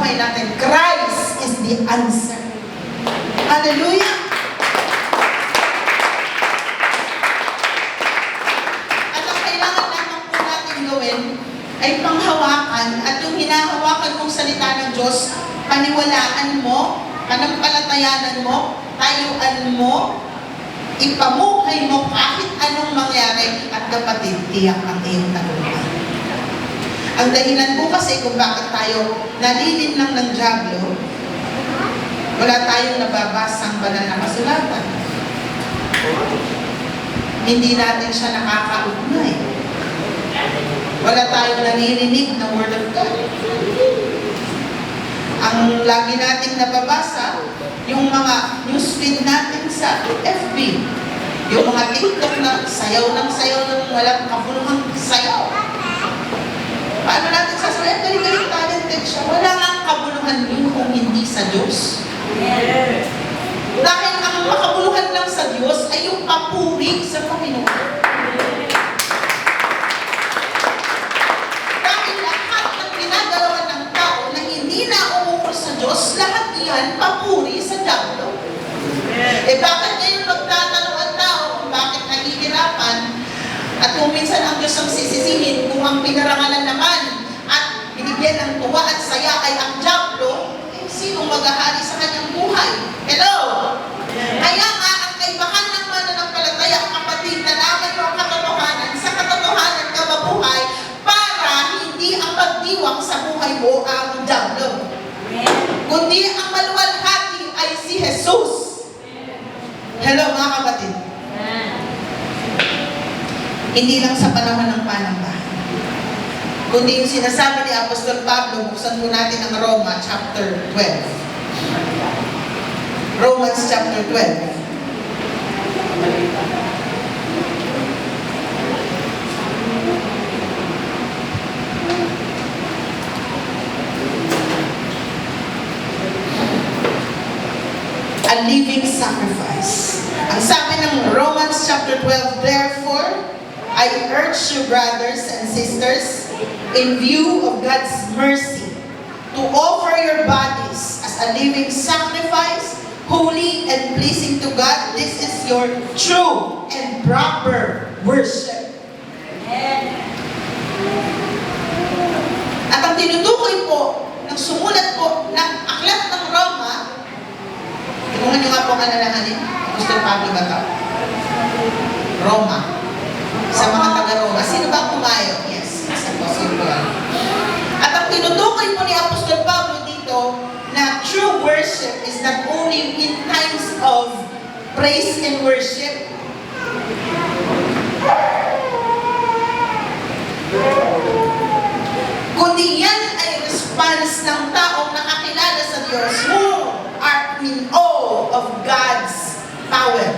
buhay natin. Christ is the answer. Hallelujah! At ang kailangan naman po natin gawin ay panghawakan, at yung hinahawakan mong salita ng Diyos, paniwalaan mo, panampalatayanan mo, tayuan mo, ipamuhay mo kahit anong mangyari, at kapatid, tiyak ang iyong tagumpay. Ang dahilan po kasi kung bakit tayo nalilin lang ng dyablo, wala tayong nababasang banal na kasulatan. Hindi natin siya nakakaugnay. Wala tayong naririnig na Word of God. Ang lagi nating nababasa, yung mga newsfeed natin sa FB, yung mga TikTok na sayaw ng walang kabuluhang sayaw. Paano natin sasabihin? Galing-galing talented siya. Wala nga kabuluhan yun kung hindi sa Diyos. Yes. Dahil ang makabuluhan lang sa Diyos ay yung papuri sa Panginoon. Dahil lahat ng ginagawa ng tao na hindi na umuukol sa Diyos, lahat yan papuri sa dyablo. Yes. Bakit ngayon magtatanong ang tao kung bakit nahihirapan? At kung minsan ang Diyos ang sisisihin, kung ang pinarangalan naman at binigyan ng tuwa at saya ay ang dyablo, eh, sinong maghahari sa kanyang buhay? Hello? Yeah. Kaya nga, ang kaibahan ng mananampalataya, kapatid, nalaman mo ang katotohanan, sa katotohanan ka mabuhay para hindi ang pagdiwang sa buhay mo ang dyablo. Yeah. Kundi ang maluwalhati ay si Jesus. Hello, mga kapatid. Hindi lang sa panahon ng panambahan, kundi yung sinasabi ni Apostol Pablo, buksan po natin ang Roma chapter 12. Romans chapter 12. A living sacrifice. Ang sabi ng Romans chapter 12, therefore, I urge you, brothers and sisters, in view of God's mercy, to offer your bodies as a living sacrifice, holy and pleasing to God. This is your true and proper worship. At ang tinutukoy po ng sumulat po ng aklat ng Roma, tingnan nyo nga po ang alalahanin. Gusto Pablo ba ito? Roma. Sa mga taga-Roma. Sino ba pumayo? Yes, sa Apostle Paul. At ang tinutukoy po ni Apostol Pablo dito na true worship is not only in times of praise and worship, kundi yan ay response ng taong nakakilala sa Diyos who are in awe of God's power.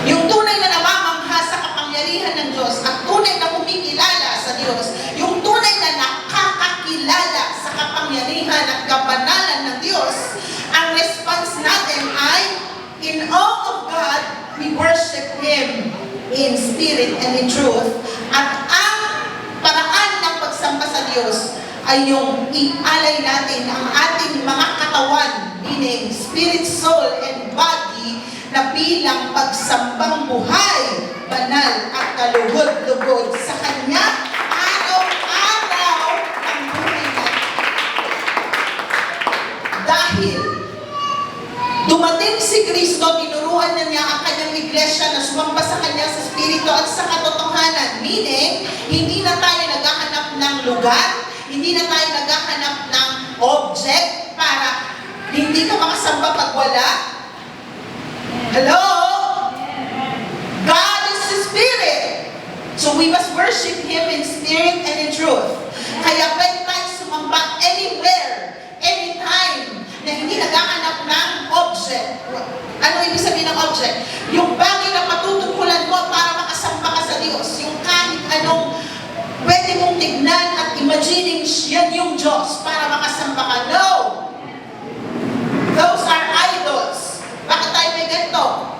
Yung tunay na namamangha sa kapangyarihan ng Diyos at tunay na kumikilala sa Diyos, yung tunay na nakakakilala sa kapangyarihan at kabanalan ng Diyos, ang response natin ay, in awe of God, we worship Him in spirit and in truth. At ang paraan ng pagsamba sa Diyos ay yung ialay natin ang ating mga katawan, meaning spirit, soul, and body, na bilang pagsambang buhay, banal at kalugod-lugod sa Kanya, araw-araw ang buhay natin. Dahil dumating si Kristo, tinuruan na niya ang kanyang iglesia na sumamba sa Kanya sa Espiritu at sa katotohanan. Meaning, hindi na tayo naghahanap ng lugar, hindi na tayo naghahanap ng object para hindi ka makasamba pag wala. Hello? God is the Spirit. So we must worship Him in spirit and in truth. Kaya pwede tayo sumamba anywhere, anytime, na hindi naghahanap ng object. Ano ibig sabihin ng object? Yung bagay na matutungkulan mo para makasamba ka sa Diyos. Yung kahit anong pwede mong tignan at imagining yan yung Diyos para makasamba ka. No! Those are idols. Bakit tayo may ganito?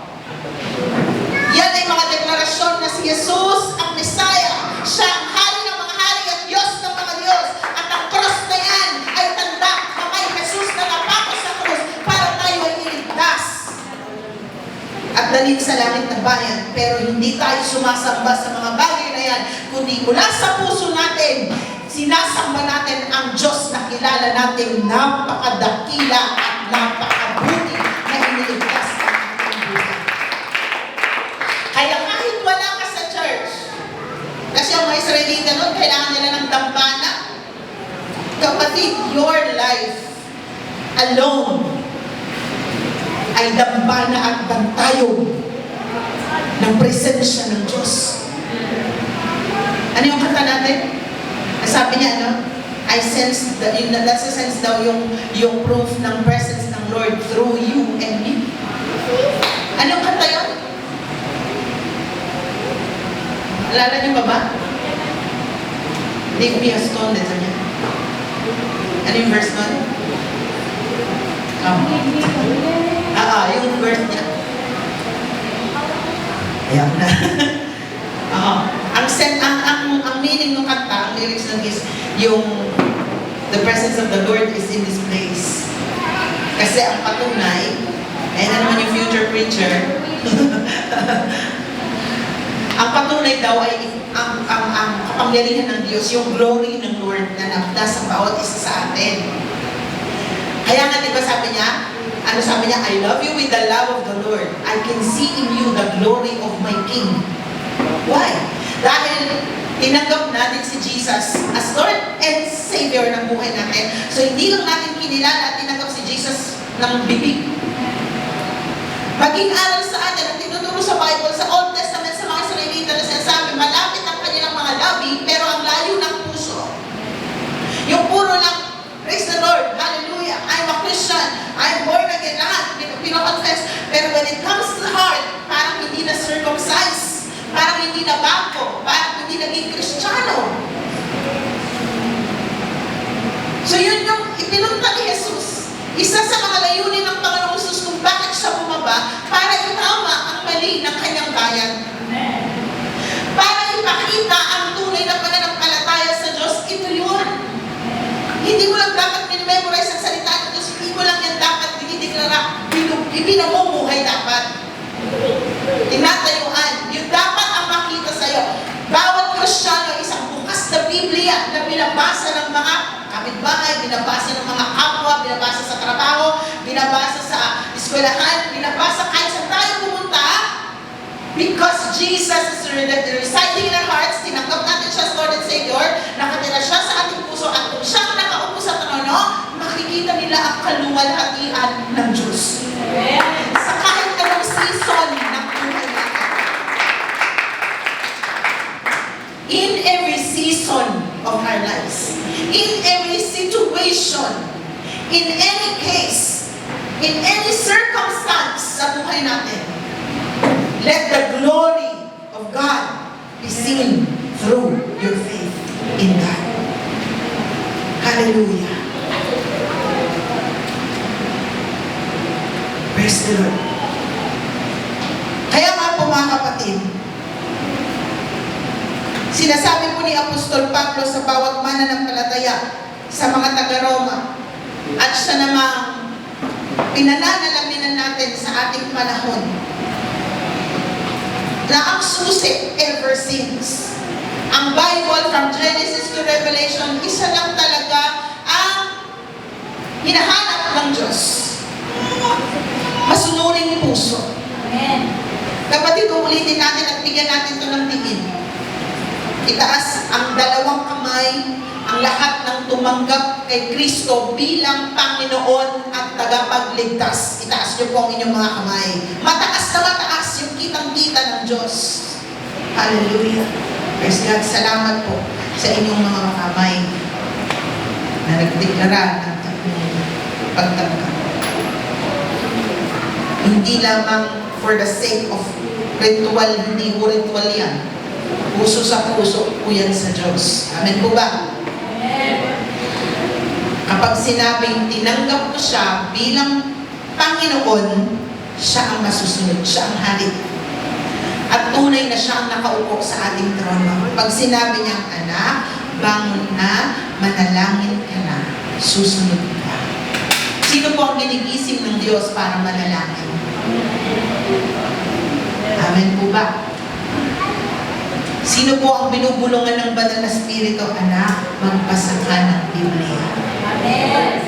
Yan ay mga deklarasyon na si Jesus ang Messiah. Siya ang hari ng mga hari at Diyos ng mga Diyos. At ang cross na yan ay pero hindi tayo sumasamba sa mga bagay na yan, kundi mula sa puso natin, sinasamba natin ang Diyos na kilala natin napakadakila at napakabuti na iniligtas sa ating buhay. Kaya kahit wala ka sa church, kasi ang mga Israelita noon, kailangan nila ng dambana. Kapatid, your life alone ay dambana at bantayo ng presensya ng Diyos. Ano yung kanta natin? Sabi niya, ano? I sense, that's a sense daw yung proof ng presence ng Lord through you and me. Anong kanta yun? Alala niyo ba ba? Leave me a stone, that's niya. Ano yung verse nun? Yung verse niya. Ayan na. Ang meaning ng kanta, ang lyrics nun is yung the presence of the Lord is in this place. Kasi ang patunay, na naman yung future preacher, ang patunay daw ay ang kapangyarihan ng Diyos, yung glory ng Lord na nasa bawat isa sa atin. Kaya nga, di ba sabi niya, I love you with the love of the Lord. I can see in you the glory of my King. Why? Dahil tinanggap natin si Jesus as Lord and Savior ng buhay natin. So hindi lang natin kinilala at tinanggap si Jesus ng bibig. Maging aral sa atin at tinuturo sa Bible, sa Old Testament, sa mga Israelita na sinasabi, malapit ang kanilang mga labi, pero ang layo ng puso. Yung puro lang, praise the Lord, hallelujah, I'm a Christian, I'm born again, lahat, pinoconfess. Pero when it comes to the heart, parang hindi na circumcised, parang hindi na bago, parang hindi naging Kristiyano. So yun yung ipinunta ni Jesus. Isa sa mga layunin ng Panginoong Jesus kung bakit siya bumaba, para itama ang mali ng kanyang bayan. Para ipakita ang tunay na pananampalataya sa Diyos, ito yun. Hindi mo lang dapat minimemorize ang salita ng Diyos, hindi mo lang yan dapat dinideklara, ipinamumuhay dapat. Tinatayuan. Yung dapat ang makita sa'yo. Bawat Kristiyano, isang bukas na Biblia na binabasa ng mga kapitbahay, binabasa ng mga kapwa, binabasa sa trabaho, binabasa sa eskwelahan, binabasa kahit saan tayo pumunta, because Jesus is residing in our hearts, tinanggap natin siya as Lord and Savior, nakatira siya sa ating puso, at kung siya nakaupo sa trono, makikita nila ang kaluwalhatian ng Diyos. Sa kahit anong season ng buhay natin. In every season of our lives, in every situation, in any case, in any circumstance sa buhay natin, let the glory of God be seen through your faith in God. Hallelujah. Praise the Lord. Kaya nga po mga kapatid, sinasabi po ni Apostol Pablo sa bawat mananampalataya sa mga taga-Roma, at siya namang pinananalaminan natin sa ating panahon, na ang susi ever since. Ang Bible from Genesis to Revelation, isa lang talaga ang hinahanap ng Diyos. Masunuring puso. Amen. Kapatid, uulitin natin at bigyan natin ito ng tingin. Itaas ang dalawang kamay, ang lahat ng tumanggap kay Kristo bilang Panginoon at tagapagligtas. Itaas niyo po ang inyong mga kamay. Mataas na mataas yung kitang-kita ng Diyos. Hallelujah. Praise God. Salamat po sa inyong mga kamay na nagdeklara ng pagtanggap. Hindi lamang for the sake of ritual, hindi po ritual yan. Puso sa puso po yan sa Diyos. Amen po ba? Kapag sinabing tinanggap mo siya bilang Panginoon, siya ang masusunod, siya ang hari. At tunay na siya ang nakaupo sa ating trono. Pag sinabi niyang, anak, bangon na, manalangin ka na, susunod ka. Sino po ang ginigising ng Diyos para manalangin? Amen po ba? Sino po ang binubulungan ng banal na spirito? Anak, magbasa ka ng Biblia. Amen.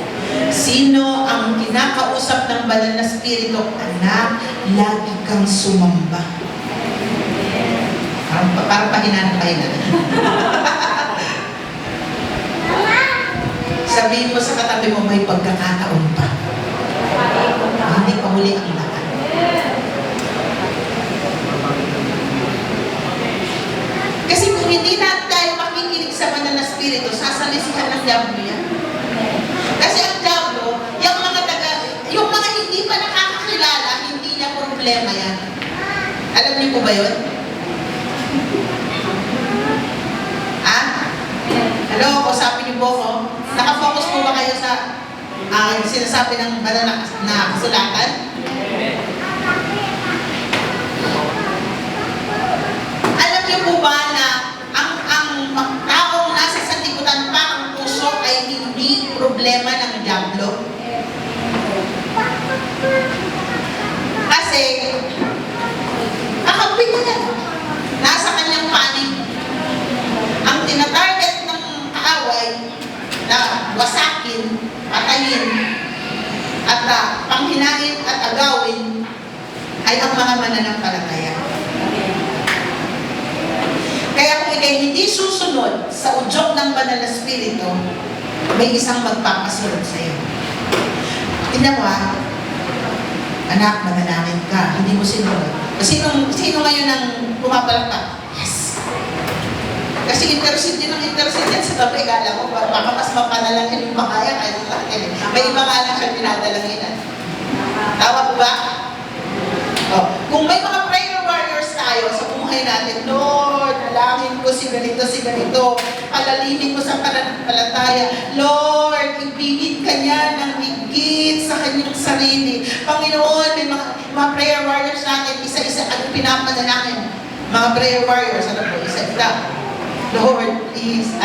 Sino ang kinakausap ng banal na spirito? Anak, lagi kang sumamba. Parang pahinan. Sabihin mo sa katabi mo, may pagkakataon pa. Hindi pa huli ang lahat. Kasi kung hindi na tayo makikinig sa banal na spirito, sasalisihan ng diablo yan. Kasi ang diablo, yung mga hindi pa nakakakilala, hindi niya problema yan. Alam niyo po ba yun? Ha? Hello, kausapin niyo po ako. Nakafocus po ba kayo sa sinasabi ng banal na kasulatan? Alam niyo po ba na ang taong nasa sanlibutan pa ang puso ay hindi problema ng diablo? Kasi, kakampi niya yan. Nasa kanyang panig. Ang tinatarget ng kaaway na wasakin, patayin, at panghinain at agawin ay ang mga mananampalataya. Kaya kung ikay hindi susunod sa udyok ng banal na spirito, may isang magpapasunod sa iyo. Tingnan mo anak, manalangin ka, hindi mo sinunod. Sino ngayon ang pumapalakpak? Yes! Kasi intercede din ang intercede yan sa tabi. Kala ko, baka mas mapanalangin yung makaya kaya sa akin. May iba nga lang siya pinadalanginan. Tawa po ba? Kung may mga prayer warriors tayo sa buhay natin, Lord, dalangin ko si ganito, palalimin ko sa pananampalataya. Lord, ibigit ka niya ng higit sa kanyang sarili. Panginoon, may mga prayer warriors natin, isa-isa, ano pinapanalangin? Mga prayer warriors, ano po, isa-isa. Lord, please,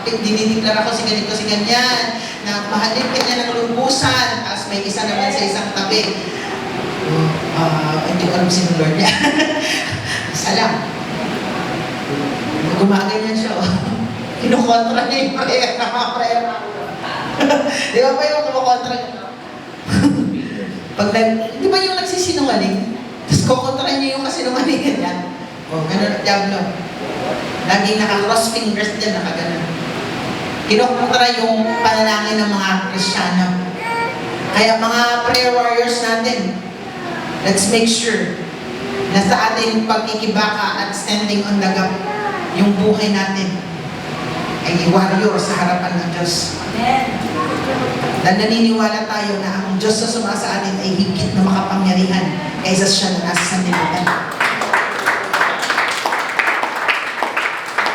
dinideklara ko si ganyan, na mahalin ka niya ng lubusan, tapos may isa naman sa isang tabi. Hindi ko alam sino Lord niya. Alam. Gumaganyan siya. Kinukontra niya yung prayer na mga prayer na. Di ba yung kumukontra niya? Di ba yung nagsisinungaling? Tapos kukontra niya yung kasinungalingan niya. Ganun ang diablo. Laging naka-cross fingers dyan, nakaganon. Kinukontra yung panalangin ng mga Kristiyano. Kaya mga prayer warriors natin, let's make sure na sa ating pagkikibaka at standing on the gap, yung buhay natin ay warrior sa harapan ng Diyos. Dahil naniniwala tayo na ang Diyos na sumasa atin ay higit na makapangyarihan kaysa siya na nasa sanlibutan.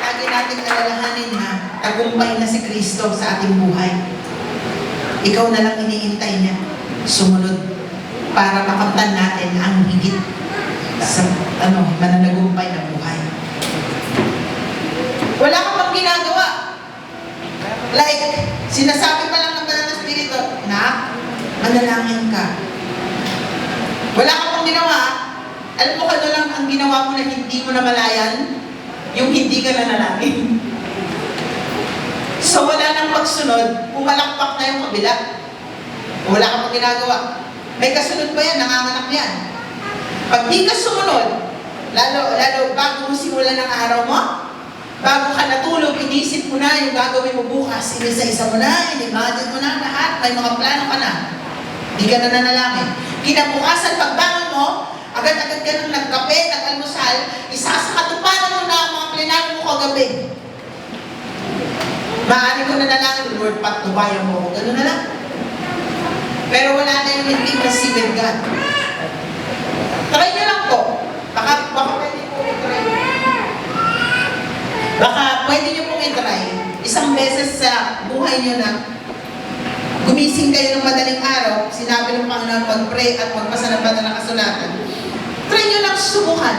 Lagi natin alalahanin na tagumpay na si Kristo sa ating buhay. Ikaw na lang iniintay niya. Sumunod para makamtan natin ang higit sa mananagumpay na buhay. Wala ka pang ginagawa. Like, sinasabi pa lang ng banal na spirito, na, manalangin ka. Wala ka pang ginawa. Alam mo kano lang ang ginawa mo na hindi mo namalayan? Yung hindi ka nanalangin. So wala nang magsunod, pumalakpak na yung kabila. Wala ka pang ginagawa. May kasunod pa yan, nanganganak yan. Pag di ka sumunod, lalo bago mo simulan ng araw mo, bago ka natulog, inisip mo na yung gagawin mo bukas, inisa-isa mo na, inimagine mo na lahat, may mga plano ka na. Di ka na nanalangin. Kinabukasan, pagbangon mo, agad-agad ka nang nagkape, nag-almusal, isasakatuparan mo na ang mga plinano mo kagabi. Maaari ko nanalangin, Lord, patnubayan mo ako. Gano'n na lang. Pero wala na yung intimacy with God. Try nyo lang po. Baka pwede po i-try. Baka pwede nyo pong i-try. Isang beses sa buhay nyo na gumising kayo ng madaling araw, sinabi ng Panginoon mag-pray at magbasa ng banal na kasulatan. Try nyo lang subukan.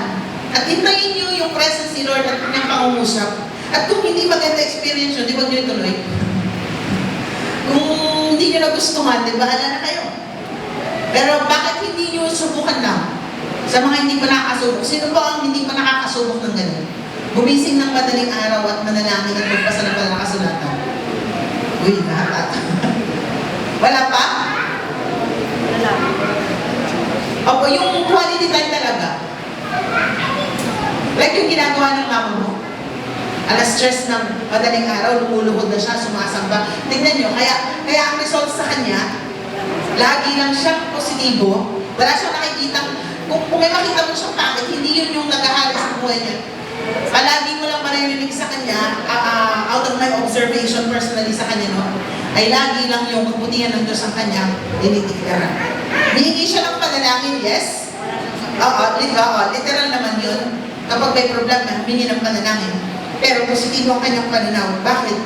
At hintayin nyo yung presence ni Lord at kanyang pangungusap. At kung hindi maganda experience nyo, di ba nyo ituloy? Kung hindi nyo nagustuhan, di ba, ala na kayo. Pero bakit hindi nyo subukan lang? Sa mga hindi pa nakakasubok, sino po ang hindi pa nakakasubok ng ganun? Gumising ng madaling araw at manalangin at magbasa ng banal na kasulatan. Uy, lahat. Wala pa? Wala. Opo, yung quality time talaga. Like yung ginagawa ng mama mo. Alas stress ng madaling araw, lumuluhod na siya, sumasamba. Tignan nyo, kaya ang result sa kanya, lagi lang siyang positibo. Wala siyang nakikita. Kung may makita mo siyang pangit, hindi yun yung nag-ahari sa buhay niya. Palagi mo lang maririnig sa kanya, out of my observation personally sa kanya, no? Ay lagi lang yung kabutihan ng Diyos ang kanya tinitignan. Hihingi siya ng panalangin, yes? Literal naman yun. Kapag may problema, humingi ng panalangin. Pero positibo ang kanyang pananaw. Bakit?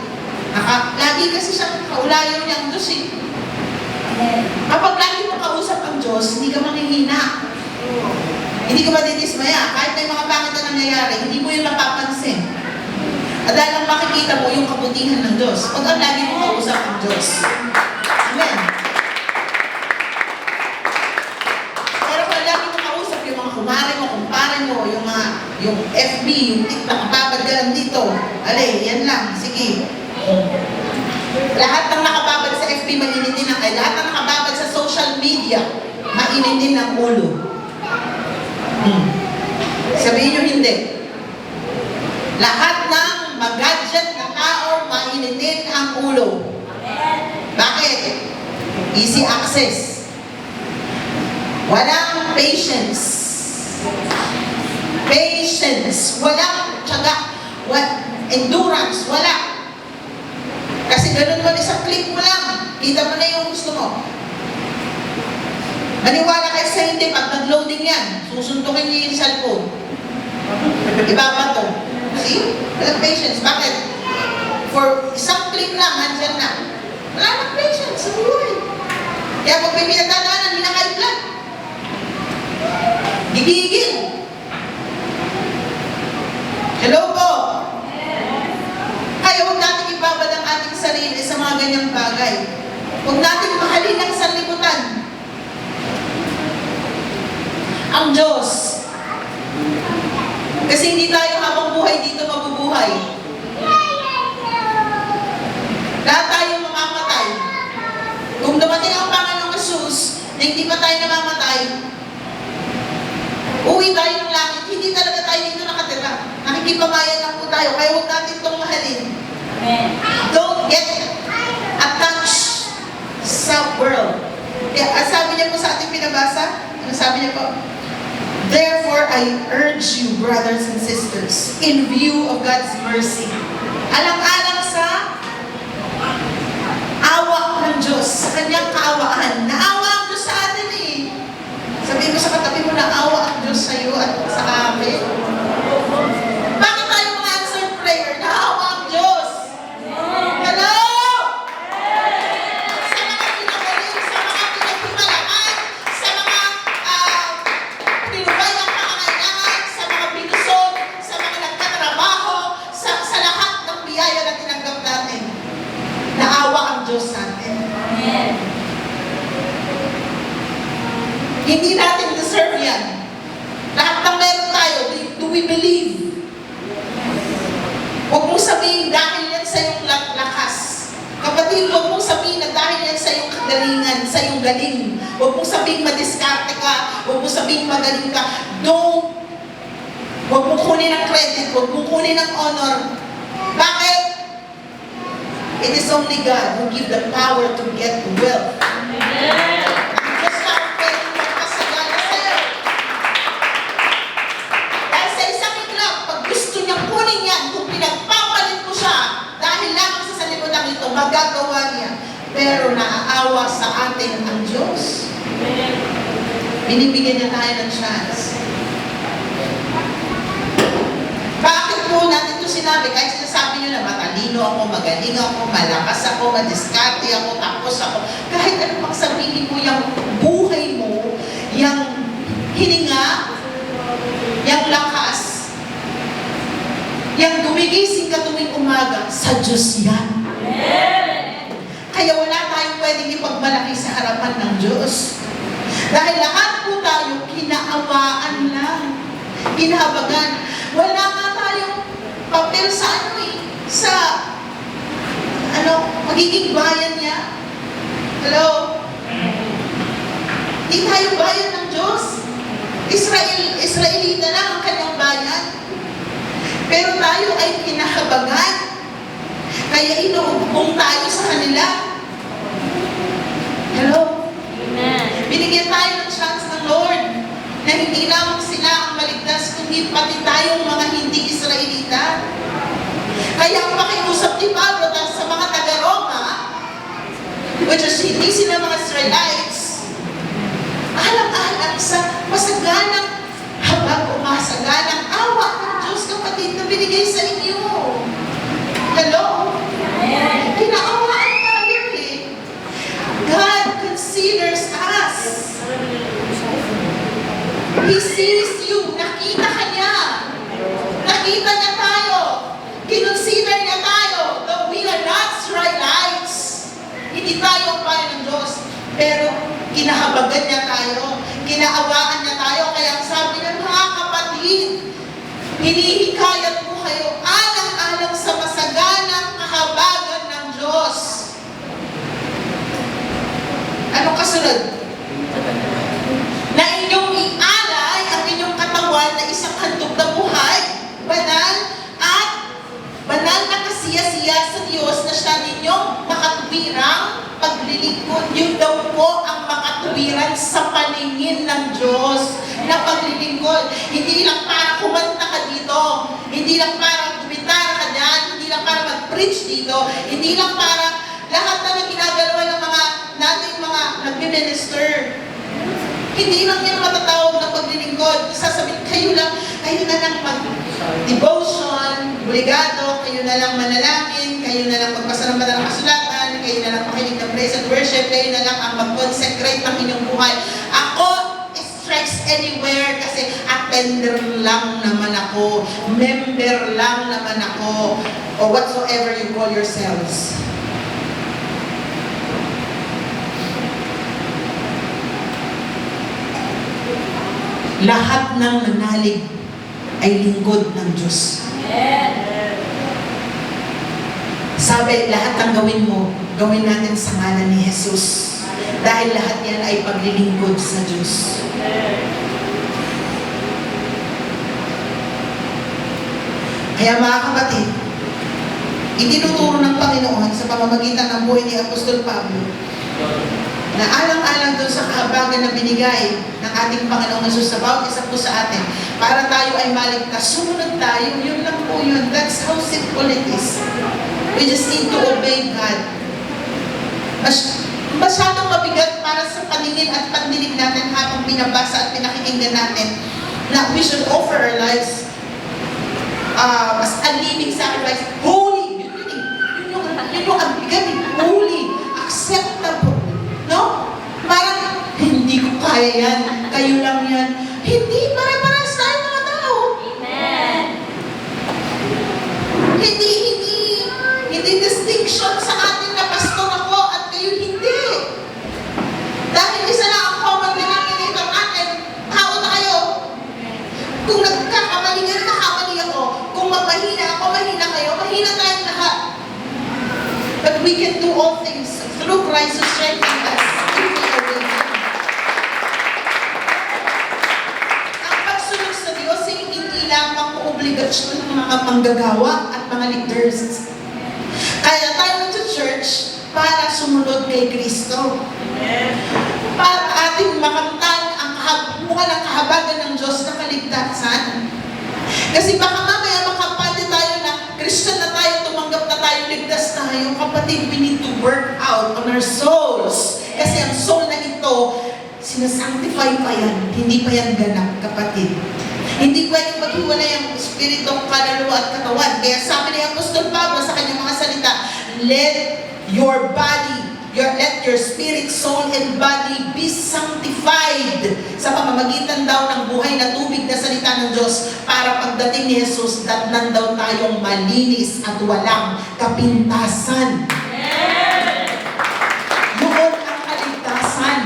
Lagi kasi siyang kaulayan niya ang Diyos eh. Kapag lagi mo kausap ang Diyos, hindi ka manghihina. Hindi ka madidismaya. Kahit may mga pangit na nangyayari, hindi mo yung napapansin. At dahil ang makikita mo yung kabutihan ng Diyos. Pag ang lagi mo kausap ang Diyos. Amen. Pero kung lagi mo kausap yung mga kumare mo, kumpare mo, yung FB, yung TikTok, babad ka lang dito. Alay, yan lang. Sige. Lahat ng nakababad sa FB, mainitin ang lahat ng nakababad sa social media, mainitin ang ulo. Sabihin nyo hindi. Lahat ng mag-gadget na tao, mainitin ang ulo. Bakit? Easy access. Walang patience. Patience. Walang tiyaga. Endurance. Wala. Kasi ganun mo, isang click mo lang. Kita mo na yung gusto mo. Maniwala kayo sa hindi, pag nag-loading yan, susuntukin niyo yung cellphone. Ibabato. See? Walang patience. Bakit? For isang click lang, andyan na. Wala nang patience sa buhay. Kaya pag may pinagdadaanan, hindi na kahit lang. Gigigil. Hello po. Kaya huwag natin ibabad ang ating sarili sa mga ganyang bagay. Huwag natin mahalin ang sanlibutan. Ang Diyos. Kasi hindi tayo habang buhay dito mabubuhay. Lahat tayo mamamatay. Kung dumating ang Panginoong Jesus na hindi pa tayo namamatay, uwi tayo ng langit. Hindi talaga tayo dito nakatira. Nakikipamayan lang po tayo. Kaya huwag natin itong mahalin. Amen. Don't get attached sa world. Kaya sabi niya po sa ating pinabasa, ano sabi niya po? Therefore, I urge you, brothers and sisters, in view of God's mercy, alang-alang sa awa ng Diyos, sa kanyang kaawaan. Naawa ang Diyos sa atin eh. Sabihin mo sa katabi mo, naawa ang Diyos sa iyo at sa amin. Bakit tayo mga answered prayer? Naawa ang Diyos. Hello! Sa mga pinagaling, sa mga pinaghimalaan, sa mga pinubay ng pangangailangan, sa mga binusog, sa mga nagtatrabaho, sa lahat ng biyaya na tinanggap natin. Naawa ang Diyos sa atin. Amen. Hindi natin deserve yan. Lahat ng meron tayo, do we believe? Huwag mong sabihin dahil yan sa iyong lakas. Kapatid, huwag mong sabihin na dahil yan sa iyong kagalingan, sa iyong galing. Huwag mong sabihin madiskarte ka, huwag mong sabihin magaling ka. Don't. Huwag mong kunin ang credit, huwag mong kunin ang honor. Bakit? It is only God who gives the power to get wealth. Amen. Ang Diyos na ang pwedeng magpasagana sa'yo. Dahil sa isang iglap, pag gusto niyang kunin yan, kung pinagpapalit mo siya, dahil lamang sa sanlibutan ito, magagawa niya. Pero naaawa sa atin ang Diyos. Binibigyan niya tayo ng chance. Bakit po natin ito sinabi? Kahit sinasabi nyo na matalino ako, magaling ako, malakas ako, madiskarte ako, tapos ako. Kahit ano pang sabihin mo, yung buhay mo, yung hininga, yung lakas, yung gumigising ka tuwing umaga, sa Diyos yan. Kaya wala tayong pwedeng ipagmalaki sa harapan ng Diyos. Dahil lahat po tayo, kinaawaan lang, kinahabagan. Wala nga tayong tayo sa sa magiging bayan niya. Hello? Di tayo bayan ng Diyos. Israelita lang ang kanyang bayan. Pero tayo ay kinahabagan. Kaya inuumpong tayo sa kanila. Hello? Amen. Binigyan tayo ng chance ng Lord na hindi lamang sila ang maligtas, kundi pati tayong mga hindi Israelita. Kaya ang pakiusap ni Pablo sa mga taga-Roma, which is hindi sila mga Israelites, alang-alang sa masaganang habag o masaganang awa ng Diyos, kapatid, na binigay sa inyo. Hello? Amen. Kinaawaan tayo eh. God considers us. He sees you. Nakita ka niya. Nakita niya tayo. Kinonsider niya tayo. Though we are not Israelites. Hindi tayo ang bayan ng Diyos. Pero kinahabagan niya tayo. Kinaawaan niya tayo. Kaya ang sabi ng mga kapatid, hinihikayat mo kayo alang-alang sa masaganang kahabagan ng Diyos. Anong kasunod? Na inyong ialay ang inyong katawan na isang handog na buhay, banal na kasiya-siya sa Diyos na siya ninyong makatuwirang paglilingkod. Yun daw po ang makatuwiran sa paningin ng Diyos na paglilingkod. Hindi lang para kumanta ka dito, hindi lang para gumitar ka dyan, hindi lang para mag-preach dito, hindi lang para lahat na ginagalawa ng nating mga nagmi-minister. Hindi lang yan matatawag na paglilingkod. Sasabihin, kayo na lang mag-devotion, obligado, kayo na lang manalangin, kayo na lang magbasa ng banal na kasulatan, kayo na lang makinig ng praise and worship, kayo na lang ang mag-consecrate ng inyong buhay. Ako, strikes anywhere kasi attender lang naman ako, member lang naman ako, or whatsoever you call yourselves. Lahat ng nanalig ay lingkod ng Diyos. Amen. Sabi, lahat ng gawin mo, gawin natin sa ngalan ni Jesus. Dahil lahat yan ay paglilingkod sa Diyos. Kaya mga kapatid, itinuturo ng Panginoon sa pamamagitan ng buhay ni Apostol Pablo na alang-alang doon sa kahabagan na binigay ng ating Panginoong Jesus sa bawat isa po sa atin para tayo ay maligtas. Sumunod tayo, yun lang po yun. That's how simple it is. We just need to obey God. Masyadong mabigat para sa paningin at pandinig natin habang binabasa at pinakikinggan natin na we should offer our lives as a living sacrifice. Holy! Yun yung ang bigat eh. Holy! Acceptable. No? Parang, hindi ko kaya yan. Kayo lang yan. Hindi, pare-paras tayo mga tao. Amen. Hindi distinction sa atin na pastor ako at kayo hindi. Dahil isa lang ang common denominator natin, tao tayo. Kung nagkakamali nga, nakakamali ako. Kung mahina ako, mahina kayo, mahina tayong lahat. But we can do all things through Christ who strengthens us. If we obey Him. Ang pagsunod sa Diyos ay hindi lamang obligasyon ng mga manggagawa at mga leaders. Kaya tayo nag-church para sumunod kay Kristo. Para ating makamtan ang bunga ng kahabagan ng Diyos na kaligtasan. Kasi baka mamaya makampante tayo na Christian na tayo, tumanggap na tayo, ligtas tayo. Kapatid, we need to work out on our souls. Kasi ang soul na ito, sinasanctify pa yan. Hindi pa yan ganap, kapatid. Hindi pwedeng maghiwalay ang espiritu, kaluluwa at katawan. Kaya sabi ni Apostol Pablo sa kanyang mga salita, let your spirit, soul, and body be sanctified sa pamamagitan daw ng buhay na tubig na salita ng Diyos para pagdating ni Jesus, datnan daw tayong malinis at walang kapintasan. Yun ang kaligtasan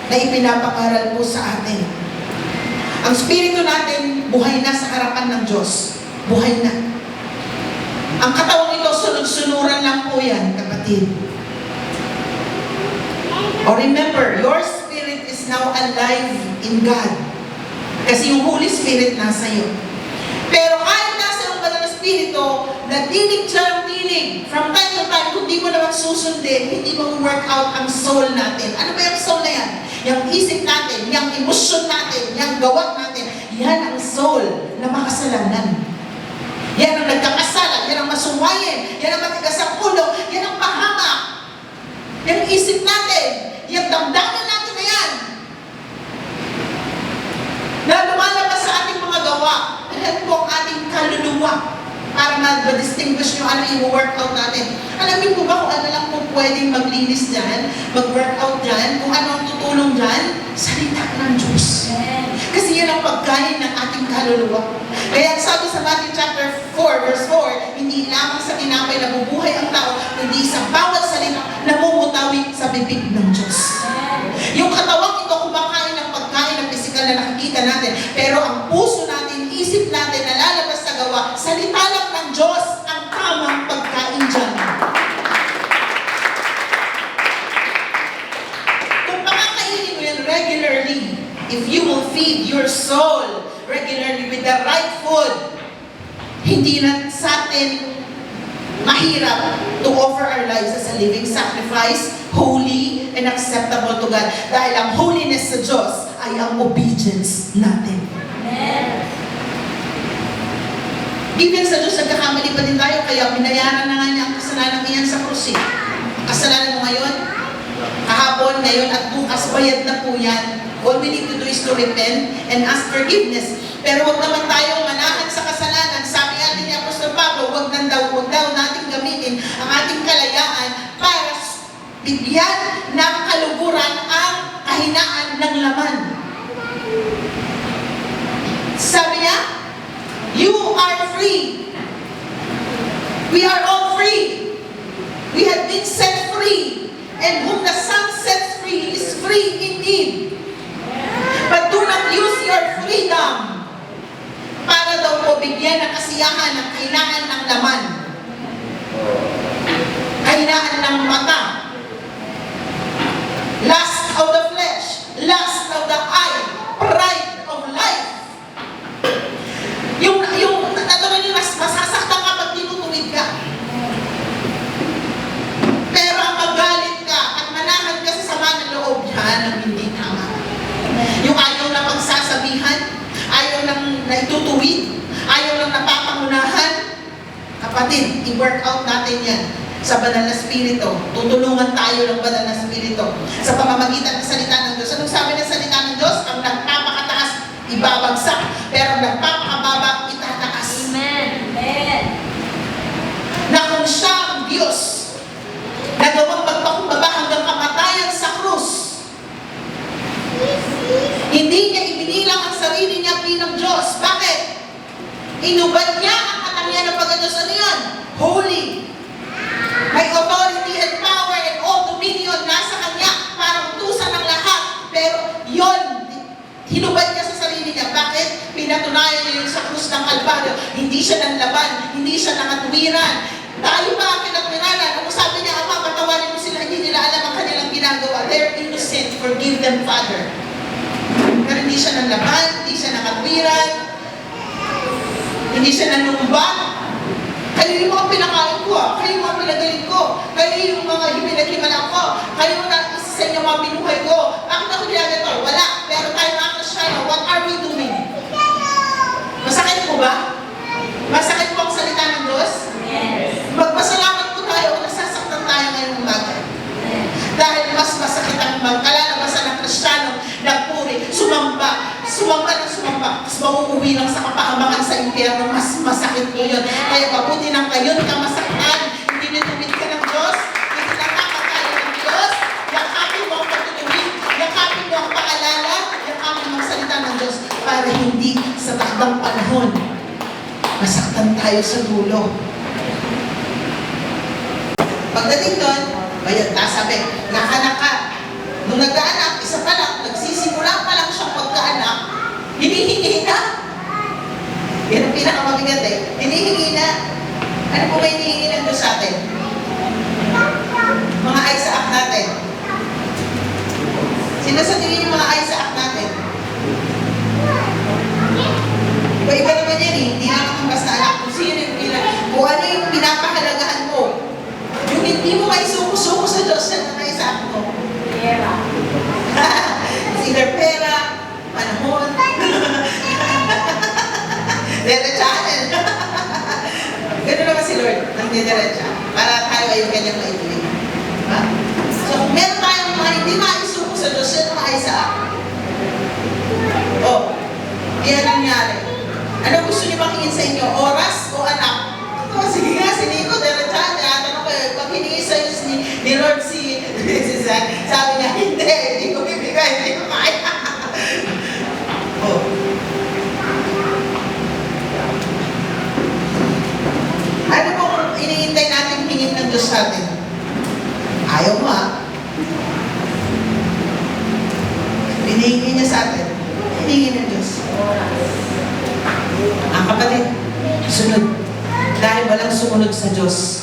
na ipinapangaral po sa atin. Ang spirito natin buhay na sa harapan ng Diyos. buhay na. Ang katawang ito, sunod-sunuran lang po yan, kapatid. Remember, your spirit is now alive in God. Kasi yung Holy Spirit nasa iyo. Pero kahit nasa yung Banal na Espiritu, natinig siya ng tinig. From time to time, kung di mo naman susundin, hindi mo work out ang soul natin. Ano ba yung soul na yan? Yung isip natin, yung emosyon natin, yung gawa natin. Yan ang soul na makasalanan. Yan ang nagkakasala, yan ang masuwayin, yan ang matigas ang ulo, yan ang pahamak. Yung isip natin, yung damdamin natin na yan. Na lumalabas sa ating mga gawa. Alam po ang ating kaluluwa para mag-distinguish nyo ano yung workout natin. Alamin po ba kung ano lang po pwedeng maglinis dyan, mag-workout dyan, kung ano ang tutulong dyan? Salita ng Diyos. Kasi yan ang pagkain ng ating kaluluwa. Kaya sabi sa Matthew chapter 4, verse 4, hindi lamang sa tinapay na bubuhay ang tao, kundi sa bawat salita na mumutawi sa bibig ng Diyos. Yung katawang ito kumakain ng pagkain ng pisikal na nakikita natin, pero ang puso natin, isip natin, nalalabas sa gawa, salita lang ng Diyos ang tamang pagkain dyan. Kung pakakainin mo yan regularly, if you will feed your soul regularly with the right food, hindi na sa atin mahirap to offer our lives as a living sacrifice, holy and acceptable to God. Dahil ang holiness sa Diyos ay ang obedience natin. Amen. Even sa Diyos, nagkakamali pa din tayo, kaya binayaran na nga niya ang kasalanan iyan sa krus. Ang kasalanan mo ngayon, kahapon, ngayon at bukas, bayad na po yan. All we need to do is to repent and ask forgiveness. Pero huwag naman tayong manahan sa kasalanan. Sabi natin ni Apostol Pablo, huwag daw natin gamitin ang ating kalayaan para bigyan ng kaluguran ang kahinaan ng laman. Sabi niya, you are free. We are all free. We have been set free. And whom the Son sets free is free indeed. But do not use your freedom para daw po bigyan ng kasiyahan ng kahinaan ng laman. Kahinaan ng mata. Lust of the flesh. Lust of the eye. Pride of life. Yung natural yung masasaktan ka pag tinutuwid ka. Pero ang magalit ka at manahan ka sa sama ng loob, yan ang hindi tama. Yung ayaw na pagsasabihan, ayaw nang naitutuwid, ayaw nang napapangunahan, kapatid, i-work out natin yan sa Banal na Espiritu. Tutulungan tayo ng Banal na Espiritu sa pamamagitan ng salita ng Diyos. Anong sabi ng salita ng Diyos? Ang nagpapakataas, ibabagsak. Pero ang nagpapakababa, itataas. Amen. Amen. Na kung siya ang Diyos, nagawang magpakumbaba hanggang kamatayan sa krus, hindi niya ibinilang ang sarili niya bilang Diyos. Bakit? Inubad niya ang katangian ng pagka-Diyos. Ano yan? Holy. May authority and power and all dominion nasa Kanya para utusan ng lahat. Pero yon, hinubad niya sa sarili niya. Bakit? Pinatunayan niya yun sa krus ng Kalbaryo. Hindi siya nanlaban, hindi siya nakatuwiran. Tayo ba ang pinagpinalan? Ano sabi niya, Ama, patawarin mo sila, hindi nila alam ang kanilang ginagawa. They're innocent, forgive them, Father. Pero hindi siya nanlaban, hindi siya nakatwiran, hindi siya nanumba. Kayo yung mga pinakain ko, kayo yung mga pinagaling ko, kayo yung mga pinaghimalang ko, kayo na isa sa inyo mga binuhay ko. Bakit ako ginagato? Wala. Pero tayo mga Kristiyano, what are we doing? Masakit po ba? Masakit po ang salita ng Diyos? Yes. Magpasalamat po tayo kung nasasaktan tayo ngayong umaga. Dahil mas masakit ang magkalalabasan ng Kristiyano nagpuri, sumamba, tapos mauuwi lang sa kapahamakan sa impyerno, mas masakit po yun. Kaya mabuti ng kayon ka masaktan, hindi nitumid ka ng Diyos, hindi nakakot tayo ng Diyos, yakapin mo ang patutuwid, yakapin mo ang paalala, yakapin mo ang salita ng Diyos, para hindi sa takdang panahon, masaktan tayo sa dulo. Pagdating doon, bayad na, sabi, nakanak ka. Nung nagkaanak, isa pa lang, nagsisimula pa lang siyang pagkaanak, hinihingi na. Yan ang pinakamabigat eh. Hinihingi na. Ano po ba hinihingi ng Diyos sa atin? Mga Isaac natin. Sino sa tingin yung mga Isaac natin? Iba-iba naman yan eh. Hindi naman basta alam kung sino yung kung ano yung pinapahalagahan mo. Yung hindi mo maisuko-suko sa Diyos yan na Isaac mo. Pera. Either pera, panahon, diretsahan. Ganun naman si Lord, nagdidiretsa. Para tayo ay kanyang maituloy. Ha? So, kung meron tayong mga hindi maisuko sa Diyos, yan mga Isaac. Oh, yan ang nangyari. Ano gusto niyo makingin sa inyo? Oras o anak? Oh, sige nga, si Nico, diretsahan niya. Ano kayo, pag hiningi sa'yo ni Lord si Zach, sabi niya, hindi ko bibigay, hindi ko kaya. Oh. Ano po kung iniintay natin hingin ng Diyos sa atin? Ayaw mo ha? Hinihingi niya sa atin. Hinihingi ng Diyos. Ang kapatid, sunod. Dahil walang sumunod sa Diyos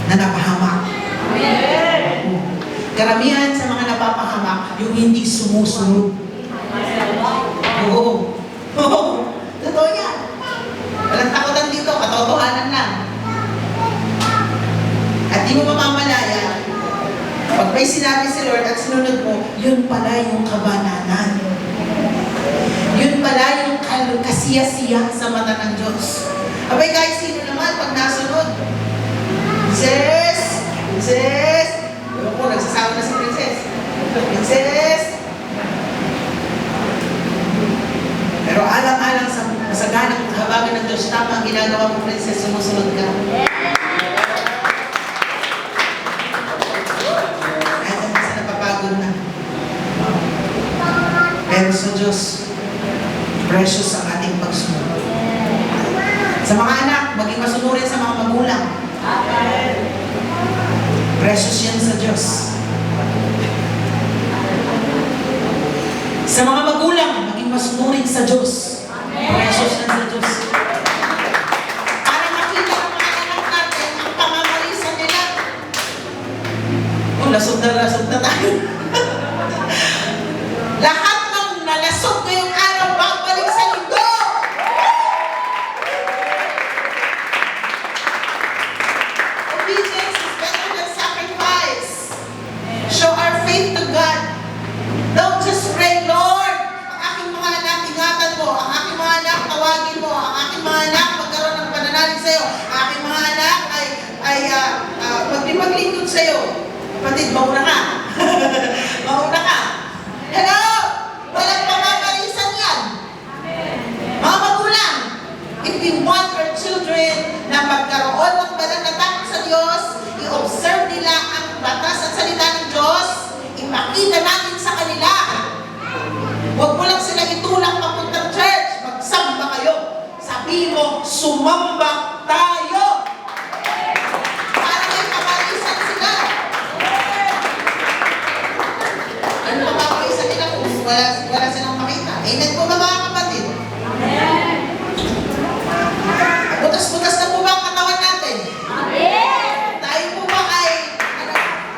na napahamak. Karamihan sa mga napapahamak, yung hindi sumusunod. Oo. Oo. Totoo yan. Walang takutan dito, katotohanan lang. At di mo mamamalaya, pag may sinabi si Lord at sinunod mo, yun pala yung kabananan. Yun pala yung kasiyasiya sa mata ng Diyos. Abay guys, sino naman pag nasunod? Princess! Princess! Ewan ko, nagsasawa na si Princess. Princess! Pero alang-alang sa masaganang kahabagan ng Diyos, tama ang ginagawa mo, Princess, sumusunod ka. Kahit ang isa napapagod na. Pero sa Diyos, precious ang ating pagsunod. Sa mga anak, maging masunurin sa mga magulang. Precious yan sa Diyos. Sa mga magulang, maging masunurin sa Diyos. Precious yan sa Diyos. Para makita ng mga anak natin ang pamamalisan nila. Oh, lasog na tayo. Lahat ng nalasog ngayong araw, babalik sa linggo. Obedience is better than sacrifice. Show our faith to God. Don't just pray, Lord, ang aking mga anak, ingatan mo. Ang aking mga anak, tawagin mo. Ang aking mga anak, magkaroon ng pananalig sa'yo. Ang aking mga anak ay magpaglingkod sa'yo. Kapatid, mauna ka. Mauna ka. Hello? Walang pamamalisan yan. Mga magulang, if we want our children na magkaroon ng pananalig sa Diyos, i-observe nila ang batas at salita ng Diyos, ipakita natin sa kanila. Huwag mo lang sila itulak papuntang church. Magsamba kayo. Sabi mo, sumamba tayo. Para may pamalisan sila. Ano mapapalisan nila kung wala silang makita? Amen po ba mga kapatid? Butas-butas na po ba ang katawan natin? Tayo po ba ay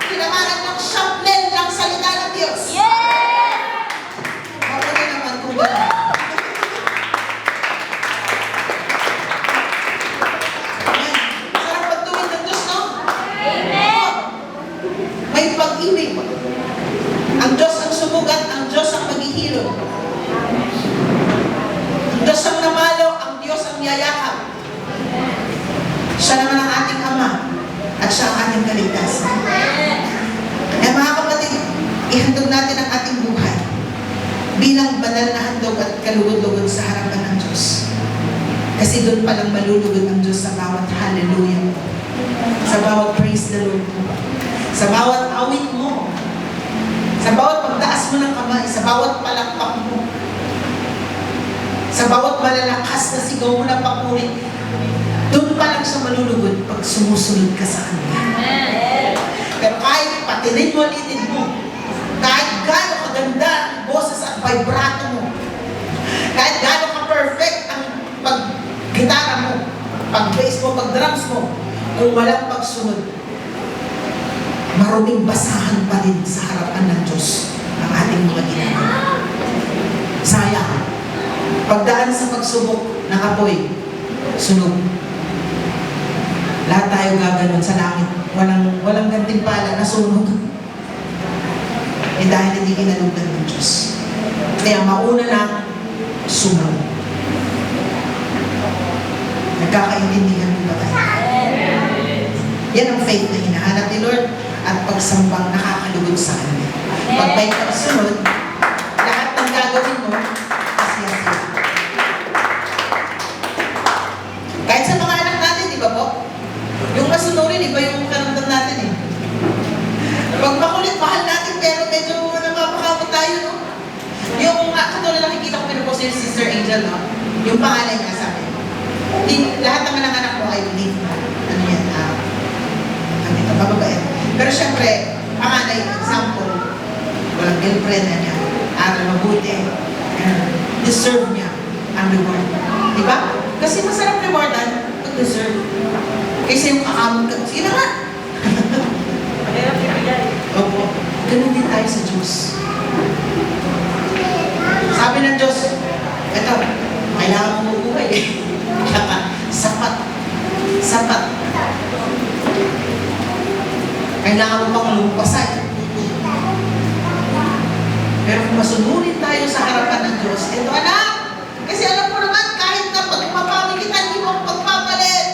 kinamanan ng chaplain ng salita ng Diyos? Mabuti naman kung gano'n. Amen. Sarap pagtuwid ng Diyos, no? May pag-ibig. Ang Diyos ang sumugat, ang Diyos ang maghihiro. Ang Diyos ang namalo, ang Diyos ang yayakap. Siya naman ang ating Ama at siya ang ating kaligtasan. Kaya mga kapatid, ihandog natin ang ating buhay bilang banal na handog at kalugod-lugod sa harapan ng Diyos. Kasi doon palang malulugod ang Diyos sa bawat hallelujah mo, sa bawat praise the Lord mo, sa bawat awit mo, sa bawat pagtaas mo ng kamay, sa bawat palakpak mo, sa bawat malalakas na sigaw mo na papuri. Doon pa lang siya malulugod pag sumusunod ka sa Kanya. Pero kahit patinin mo, litid mo, kahit gano'ng kaganda ang boses at vibrato mo, kahit gano'ng ka-perfect ang pag-bass mo, pag-drums mo, kung walang pagsunod, maruming basahan pa rin sa harapan ng Diyos ang ating mga ginagawa. Sayang. Pagdaan sa pagsubok ng apoy, sunog. Lahat tayo gaganon sa langit. Walang gantimpala na sunog. Dahil hindi kinalugdan ng Diyos. Kaya mauna na sumunod. Nagkakaintindihan mo ba tayo? Yan ang faith na hinahanap ni Lord at pagsambang nakakalugod sa Kanya. Pag may pagsunod, lahat ng gagawin mo, kasiyasiya. Kahit sa mga anak natin, di ba po? Yung masunurin, iba yung karamdam natin eh. Pag makulit, mahal natin, pero medyo napapakamot tayo, no? Yung katulad nakikita ko pinupost yung Sister Angel, no? Yung pangalan niya, sabi. Lahat naman ng anak mo, I believe. Ano yan? Bababae. Pero syempre, panganay, example, walang girlfriend na niya, aral mabuti, deserve niya ang reward. Diba? Kasi masarap rewardan pag deserve. Kasi yung kakamot ka, sige na nga. Opo. Ganun din tayo sa Diyos. Sabi ng Diyos, eto, kailangan mo mabuhay eh. Sapat. Sapat. Kailangan mo pang lumpasan. Pero kung masunurin tayo sa harapan ng Diyos, eto anak, kasi alam mo naman, kahit na pagpapami kita, hindi mo pagpapalit.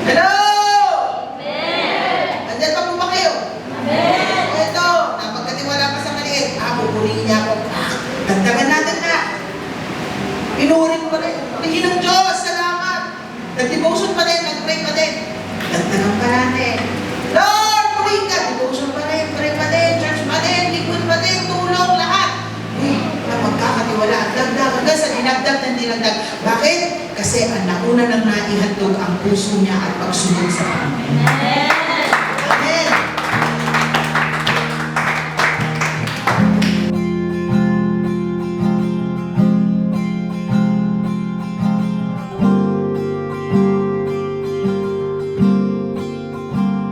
Hello! Andyan pa po ba kayo? Ito, napagkatiwala pa sa maliit. Pupurihin niya ako. Dagdagan natin na. Pinurin pa rin. Pagiging ng Diyos, salamat. Nag-devotion pa din, nag-pray pa din. Dagdagan pa natin. Lord, purihin ka. Devotion pa rin, pray pa din, church pa din, lingkod pa din, tulong, lahat. Uy, napagkakatiwala. Dagdag, hanggang sa dinagdag ng dinagdag. Bakit? Kasi ang nauna nang naihandog ang puso niya at pagsunod sa Panginoon.